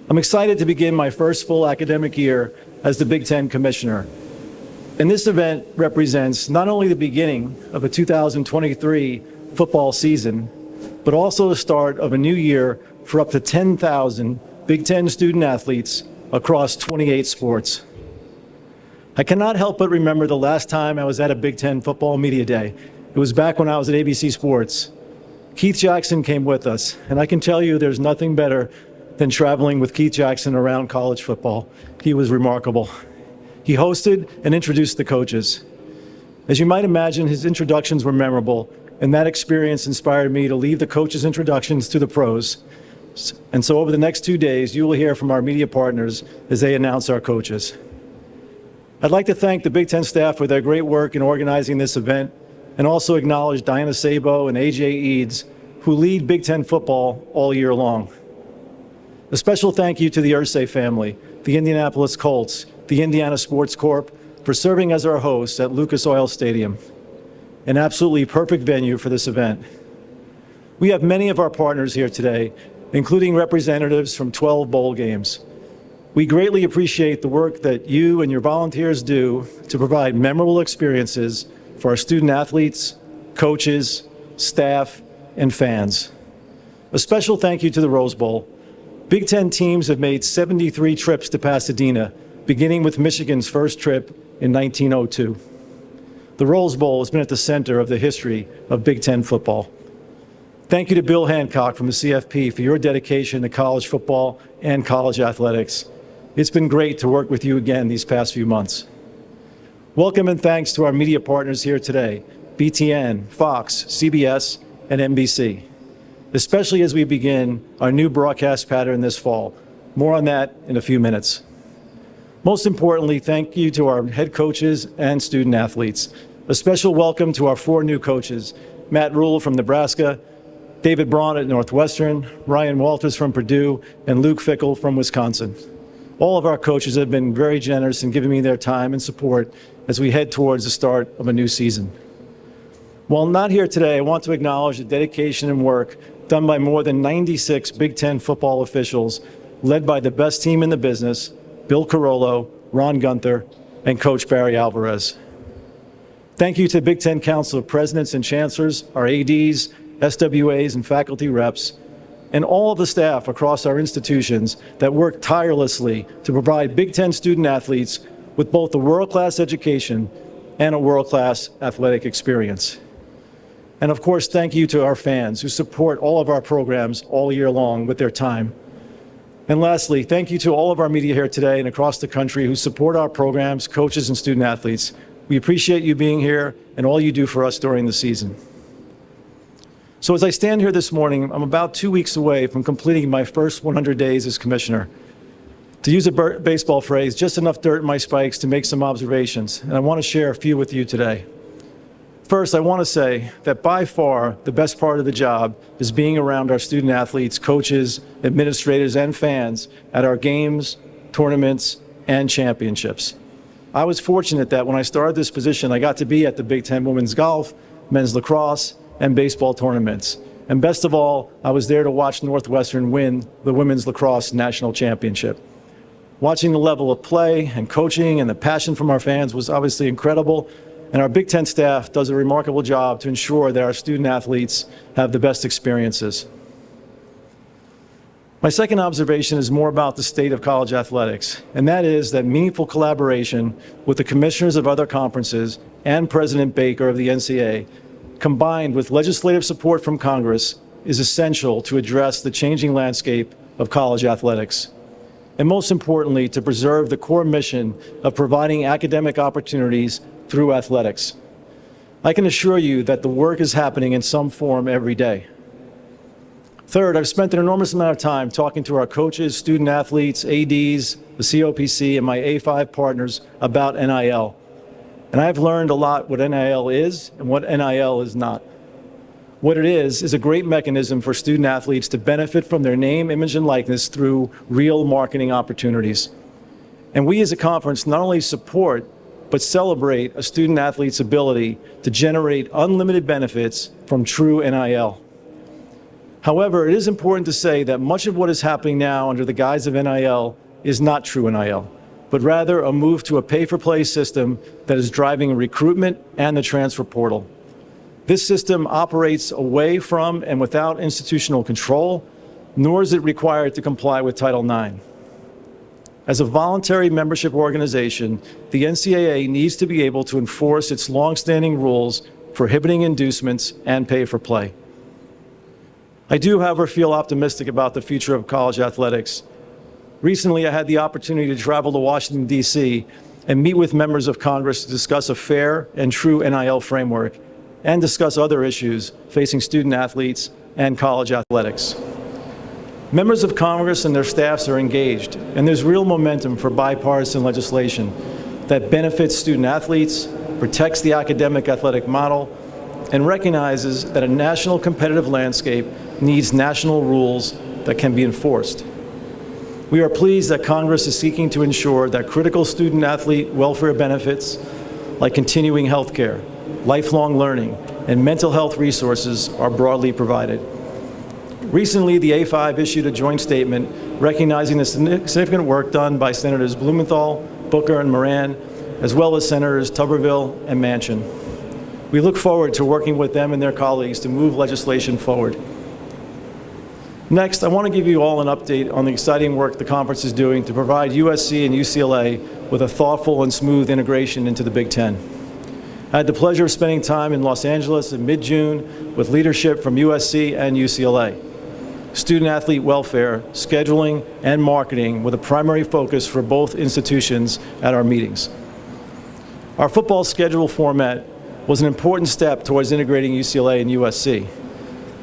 I'm excited to begin my first full academic year as the Big Ten Commissioner. And this event represents not only the beginning of a 2023 football season, but also the start of a new year for up to 10,000 Big Ten student athletes across 28 sports. I cannot help but remember the last time I was at a Big Ten football media day. It was back when I was at ABC Sports. Keith Jackson came with us, and I can tell you there's nothing better than traveling with Keith Jackson around college football. He was remarkable. He hosted and introduced the coaches. As you might imagine, his introductions were memorable, and that experience inspired me to leave the coaches' introductions to the pros. And so over the next 2 days, you will hear from our media partners as they announce our coaches. I'd like to thank the Big Ten staff for their great work in organizing this event, and also acknowledge Diana Sabo and AJ Eads, who lead Big Ten football all year long. A special thank you to the Irsay family, the Indianapolis Colts, the Indiana Sports Corp, for serving as our hosts at Lucas Oil Stadium, an absolutely perfect venue for this event. We have many of our partners here today, including representatives from 12 bowl games. We greatly appreciate the work that you and your volunteers do to provide memorable experiences for our student athletes, coaches, staff, and fans. A special thank you to the Rose Bowl. Big Ten teams have made 73 trips to Pasadena, beginning with Michigan's first trip in 1902. The Rose Bowl has been at the center of the history of Big Ten football. Thank you to Bill Hancock from the CFP for your dedication to college football and college athletics. It's been great to work with you again these past few months. Welcome and thanks to our media partners here today, BTN, Fox, CBS, and NBC, especially as we begin our new broadcast pattern this fall. More on that in a few minutes. Most importantly, thank you to our head coaches and student athletes. A special welcome to our 4 new coaches, Matt Rule from Nebraska, David Braun at Northwestern, Ryan Walters from Purdue, and Luke Fickle from Wisconsin. All of our coaches have been very generous in giving me their time and support as we head towards the start of a new season. While not here today, I want to acknowledge the dedication and work done by more than 96 Big Ten football officials, led by the best team in the business, Bill Carollo, Ron Gunther, and Coach Barry Alvarez. Thank you to the Big Ten Council of Presidents and Chancellors, our ADs, SWAs, and faculty reps, and all of the staff across our institutions that work tirelessly to provide Big Ten student athletes with both a world-class education and a world-class athletic experience. And of course, thank you to our fans who support all of our programs all year long with their time. And lastly, thank you to all of our media here today and across the country who support our programs, coaches, and student athletes. We appreciate you being here and all you do for us during the season. So as I stand here this morning, I'm about 2 weeks away from completing my first 100 days as commissioner. To use a baseball phrase, just enough dirt in my spikes to make some observations, and I want to share a few with you today. First, I want to say that by far the best part of the job is being around our student athletes, coaches, administrators, and fans at our games, tournaments, and championships. I was fortunate that when I started this position, I got to be at the Big Ten women's golf, men's lacrosse, and baseball tournaments. And best of all, I was there to watch Northwestern win the women's lacrosse national championship. Watching the level of play and coaching and the passion from our fans was obviously incredible, and our Big Ten staff does a remarkable job to ensure that our student athletes have the best experiences. My second observation is more about the state of college athletics, and that is that meaningful collaboration with the commissioners of other conferences and President Baker of the NCAA, combined with legislative support from Congress, is essential to address the changing landscape of college athletics. And most importantly, to preserve the core mission of providing academic opportunities through athletics. I can assure you that the work is happening in some form every day. Third, I've spent an enormous amount of time talking to our coaches, student athletes, ADs, the COPC, and my A5 partners about NIL. And I've learned a lot what NIL is and what NIL is not. What it is a great mechanism for student athletes to benefit from their name, image, and likeness through real marketing opportunities. And we as a conference not only support, but celebrate a student athlete's ability to generate unlimited benefits from true NIL. However, it is important to say that much of what is happening now under the guise of NIL is not true NIL, but rather a move to a pay-for-play system that is driving recruitment and the transfer portal. This system operates away from and without institutional control, nor is it required to comply with Title IX. As a voluntary membership organization, the NCAA needs to be able to enforce its longstanding rules prohibiting inducements and pay-for-play. I do, however, feel optimistic about the future of college athletics. Recently, I had the opportunity to travel to Washington, D.C., and meet with members of Congress to discuss a fair and true NIL framework and discuss other issues facing student athletes and college athletics. Members of Congress and their staffs are engaged, and there's real momentum for bipartisan legislation that benefits student athletes, protects the academic athletic model, and recognizes that a national competitive landscape needs national rules that can be enforced. We are pleased that Congress is seeking to ensure that critical student-athlete welfare benefits like continuing health care, lifelong learning, and mental health resources are broadly provided. Recently, the A5 issued a joint statement recognizing the significant work done by Senators Blumenthal, Booker, and Moran, as well as Senators Tuberville and Manchin. We look forward to working with them and their colleagues to move legislation forward. Next, I want to give you all an update on the exciting work the conference is doing to provide USC and UCLA with a thoughtful and smooth integration into the Big Ten. I had the pleasure of spending time in Los Angeles in mid-June with leadership from USC and UCLA. Student-athlete welfare, scheduling, and marketing were the primary focus for both institutions at our meetings. Our football schedule format was an important step towards integrating UCLA and USC.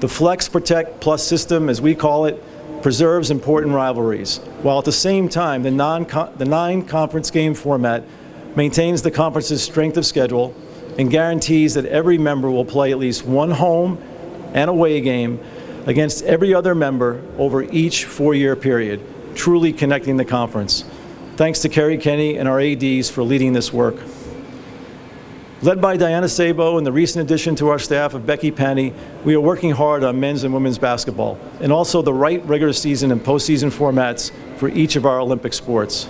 The Flex Protect Plus system, as we call it, preserves important rivalries, while at the same time the nine-conference game format maintains the conference's strength of schedule and guarantees that every member will play at least one home and away game against every other member over each four-year period, truly connecting the conference. Thanks to Kerry Kenny and our ADs for leading this work. Led by Diana Sabo and the recent addition to our staff of Becky Penny, we are working hard on men's and women's basketball, and also the right regular season and postseason formats for each of our Olympic sports.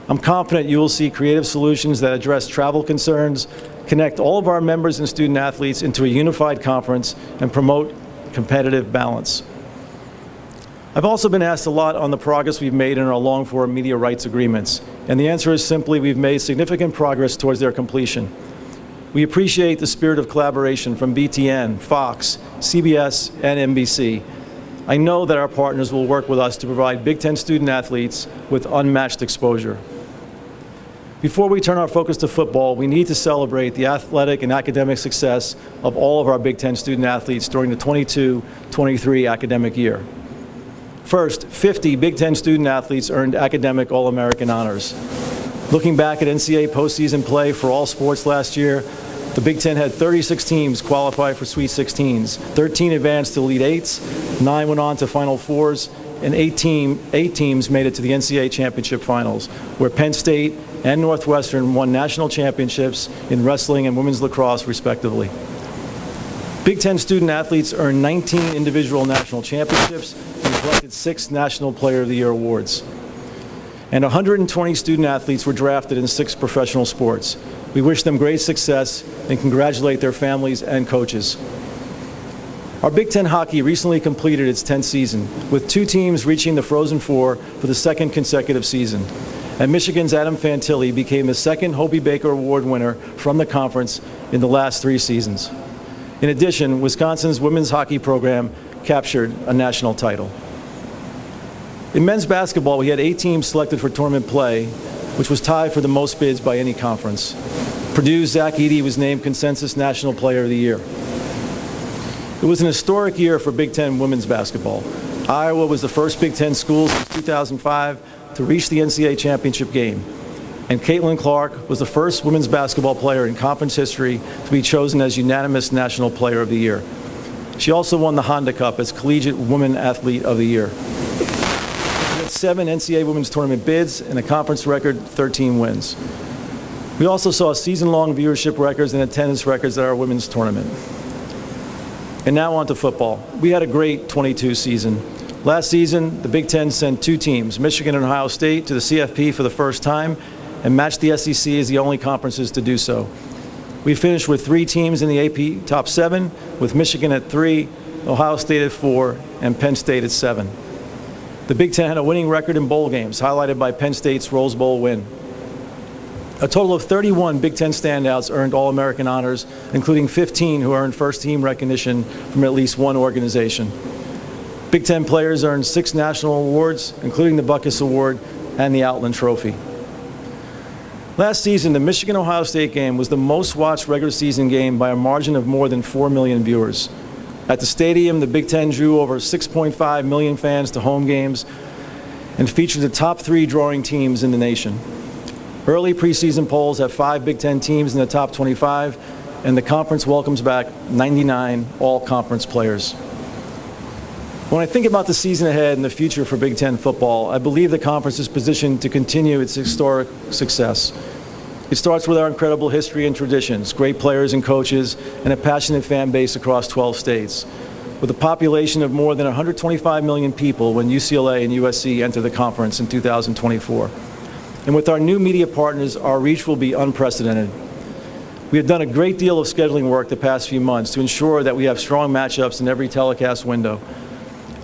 I'm confident you will see creative solutions that address travel concerns, connect all of our members and student athletes into a unified conference, and promote competitive balance. I've also been asked a lot on the progress we've made in our long-form media rights agreements, and the answer is simply we've made significant progress towards their completion. We appreciate the spirit of collaboration from BTN, Fox, CBS, and NBC. I know that our partners will work with us to provide Big Ten student athletes with unmatched exposure. Before we turn our focus to football, we need to celebrate the athletic and academic success of all of our Big Ten student athletes during the 22-23 academic year. First, 50 Big Ten student athletes earned academic All-American honors. Looking back at NCAA postseason play for all sports last year, the Big Ten had 36 teams qualify for Sweet 16s, 13 advanced to Elite Eights, 9 went on to Final Fours, and 8 teams made it to the NCAA Championship Finals, where Penn State and Northwestern won national championships in wrestling and women's lacrosse, respectively. Big Ten student athletes earned 19 individual national championships and collected 6 National Player of the Year awards. And 120 student athletes were drafted in 6 professional sports. We wish them great success and congratulate their families and coaches. Our Big Ten hockey recently completed its 10th season, with 2 teams reaching the Frozen Four for the 2nd consecutive season. And Michigan's Adam Fantilli became the 2nd Hobey Baker Award winner from the conference in the last 3 seasons. In addition, Wisconsin's women's hockey program captured a national title. In men's basketball, we had 8 teams selected for tournament play, which was tied for the most bids by any conference. Purdue's Zach Edey was named Consensus National Player of the Year. It was an historic year for Big Ten women's basketball. Iowa was the first Big Ten school since 2005 to reach the NCAA championship game. And Caitlin Clark was the first women's basketball player in conference history to be chosen as unanimous National Player of the Year. She also won the Honda Cup as Collegiate Women Athlete of the Year. 7 NCAA women's tournament bids and a conference record 13 wins. We also saw season-long viewership records and attendance records at our women's tournament. And now on to football. We had a great 22 season. Last season, the Big Ten sent 2 teams, Michigan and Ohio State, to the CFP for the first time and matched the SEC as the only conferences to do so. We finished with 3 teams in the AP top 7, with Michigan at 3, Ohio State at 4, and Penn State at 7. The Big Ten had a winning record in bowl games, highlighted by Penn State's Rose Bowl win. A total of 31 Big Ten standouts earned All-American honors, including 15 who earned first-team recognition from at least one organization. Big Ten players earned 6 national awards, including the Butkus Award and the Outland Trophy. Last season, the Michigan-Ohio State game was the most-watched regular season game by a margin of more than 4 million viewers. At the stadium, the Big Ten drew over 6.5 million fans to home games and featured the top 3 drawing teams in the nation. Early preseason polls have 5 Big Ten teams in the top 25, and the conference welcomes back 99 all-conference players. When I think about the season ahead and the future for Big Ten football, I believe the conference is positioned to continue its historic success. It starts with our incredible history and traditions, great players and coaches, and a passionate fan base across 12 states. With a population of more than 125 million people when UCLA and USC enter the conference in 2024. And with our new media partners, our reach will be unprecedented. We have done a great deal of scheduling work the past few months to ensure that we have strong matchups in every telecast window.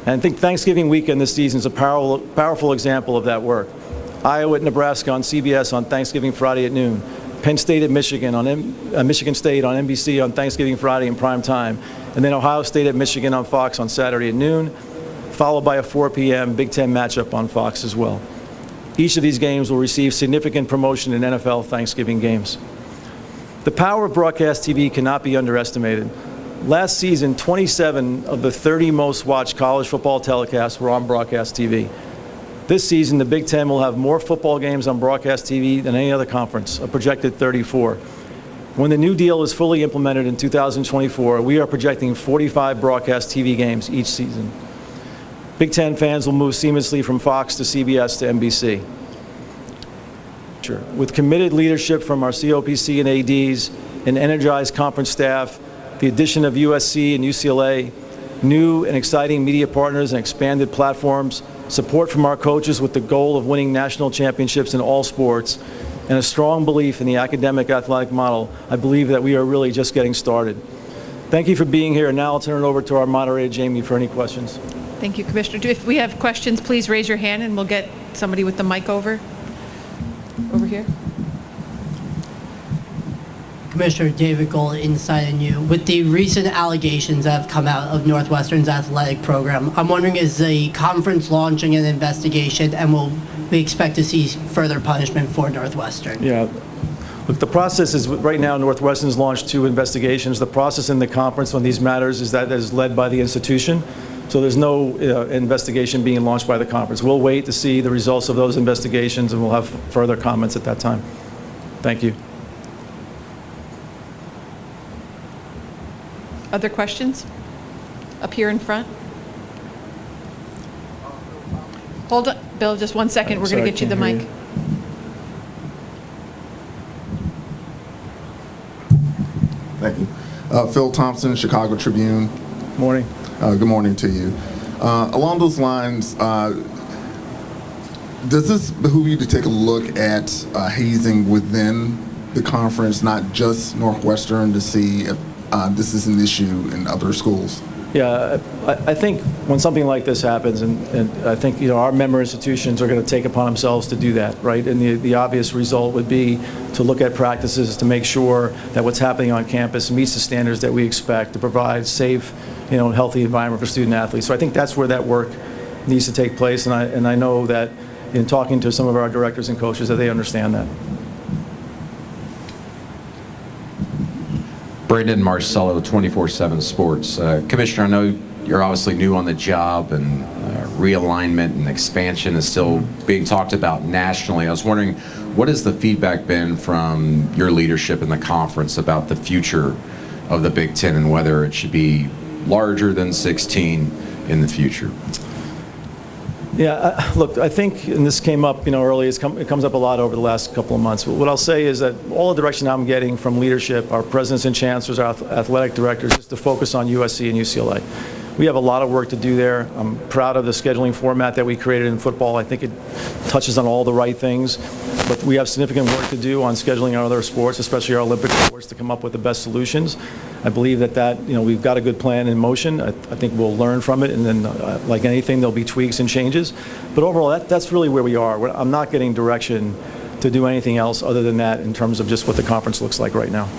And I think Thanksgiving weekend this season is a powerful example of that work. Iowa at Nebraska on CBS on Thanksgiving Friday at noon. Penn State at Michigan on Michigan State on NBC on Thanksgiving Friday in prime time. And then Ohio State at Michigan on Fox on Saturday at noon, followed by a 4 p.m. Big Ten matchup on Fox as well. Each of these games will receive significant promotion in NFL Thanksgiving games. The power of broadcast TV cannot be underestimated. Last season, 27 of the 30 most watched college football telecasts were on broadcast TV. This season, the Big Ten will have more football games on broadcast TV than any other conference, a projected 34. When the new deal is fully implemented in 2024, we are projecting 45 broadcast TV games each season. Big Ten fans will move seamlessly from Fox to CBS to NBC. With committed leadership from our COPC and ADs, an energized conference staff, the addition of USC and UCLA, new and exciting media partners and expanded platforms, support from our coaches with the goal of winning national championships in all sports, and a strong belief in the academic athletic model, I believe that we are really just getting started. Thank you for being here, and now I'll turn it over to our moderator, Jamie, for any questions. Thank you, Commissioner. If we have questions, please raise your hand and we'll get somebody with the mic over here. Commissioner David Gold, Inside You. With the recent allegations that have come out of Northwestern's athletic program, I'm wondering, is the conference launching an investigation, and will we expect to see further punishment for Northwestern? Yeah. Look, the process is, right now, Northwestern's launched 2 investigations. The process in the conference on these matters is led by the institution. So there's no investigation being launched by the conference. We'll wait to see the results of those investigations, and we'll have further comments at that time. Thank you. Other questions? Up here in front. Hold on, Bill, just 1 second. We're going to get you the mic. Thank you. Phil Thompson, Chicago Tribune. Morning. Good morning to you. Along those lines, does this behoove you to take a look at hazing within the conference, not just Northwestern, to see if this is an issue in other schools? Yeah, I think when something like this happens, and I think our member institutions are going to take upon themselves to do that, right? And the obvious result would be to look at practices to make sure that what's happening on campus meets the standards that we expect to provide safe, healthy environment for student athletes. So I think that's where that work needs to take place, and I know that in talking to some of our directors and coaches that they understand that. Brandon Marcello, 24/7 Sports. Commissioner, I know you're obviously new on the job, and realignment and expansion is still being talked about nationally. I was wondering, what has the feedback been from your leadership in the conference about the future of the Big Ten and whether it should be larger than 16 in the future? Yeah, look, I think, and this came up, early, it comes up a lot over the last couple of months. What I'll say is that all the direction I'm getting from leadership, our presidents and chancellors, our athletic directors, is to focus on USC and UCLA. We have a lot of work to do there. I'm proud of the scheduling format that we created in football. I think it touches on all the right things, but we have significant work to do on scheduling our other sports, especially our Olympic sports, to come up with the best solutions. I believe that we've got a good plan in motion. I think we'll learn from it, and then, like anything, there'll be tweaks and changes. But overall, that's really where we are. I'm not getting direction to do anything else other than that in terms of just what the conference looks like right now.